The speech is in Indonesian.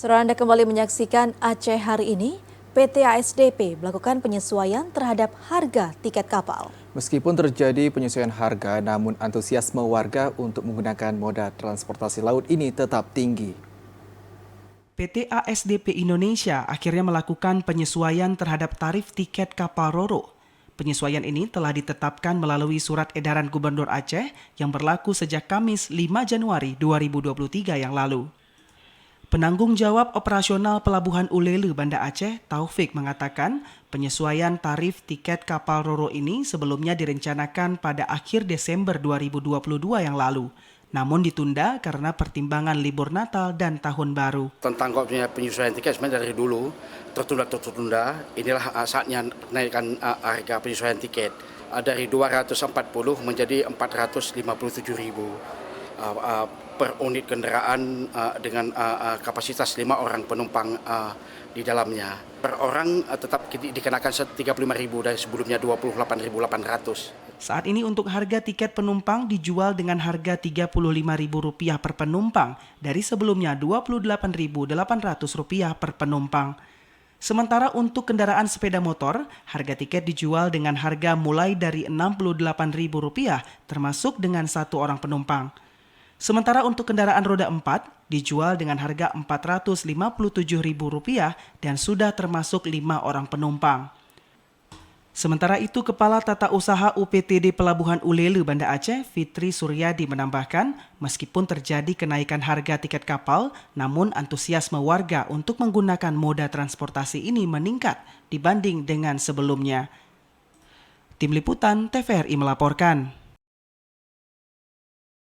Saudara, Anda kembali menyaksikan Aceh hari ini. PT ASDP melakukan penyesuaian terhadap harga tiket kapal. Meskipun terjadi penyesuaian harga, namun antusiasme warga untuk menggunakan moda transportasi laut ini tetap tinggi. PT ASDP Indonesia akhirnya melakukan penyesuaian terhadap tarif tiket kapal Roro. Penyesuaian ini telah ditetapkan melalui surat edaran Gubernur Aceh yang berlaku sejak Kamis 5 Januari 2023 yang lalu. Penanggung jawab operasional Pelabuhan Ulele Banda Aceh, Taufik, mengatakan penyesuaian tarif tiket kapal Roro ini sebelumnya direncanakan pada akhir Desember 2022 yang lalu. Namun ditunda karena pertimbangan libur Natal dan Tahun Baru. Tentang penyesuaian tiket sebenarnya dari dulu tertunda. Inilah saatnya naikkan harga penyesuaian tiket dari 240 menjadi 457.000 per unit kendaraan dengan kapasitas 5 orang penumpang di dalamnya. Per orang tetap dikenakan 35.000 dari sebelumnya 28.800. Saat ini untuk harga tiket penumpang dijual dengan harga Rp35.000 per penumpang dari sebelumnya Rp28.800 per penumpang. Sementara untuk kendaraan sepeda motor, harga tiket dijual dengan harga mulai dari Rp68.000 termasuk dengan 1 orang penumpang. Sementara untuk kendaraan roda 4 dijual dengan harga Rp457.000 dan sudah termasuk 5 orang penumpang. Sementara itu, Kepala Tata Usaha UPTD Pelabuhan Ulele Banda Aceh, Fitri Suryadi, menambahkan meskipun terjadi kenaikan harga tiket kapal, namun antusiasme warga untuk menggunakan moda transportasi ini meningkat dibanding dengan sebelumnya. Tim Liputan TVRI melaporkan.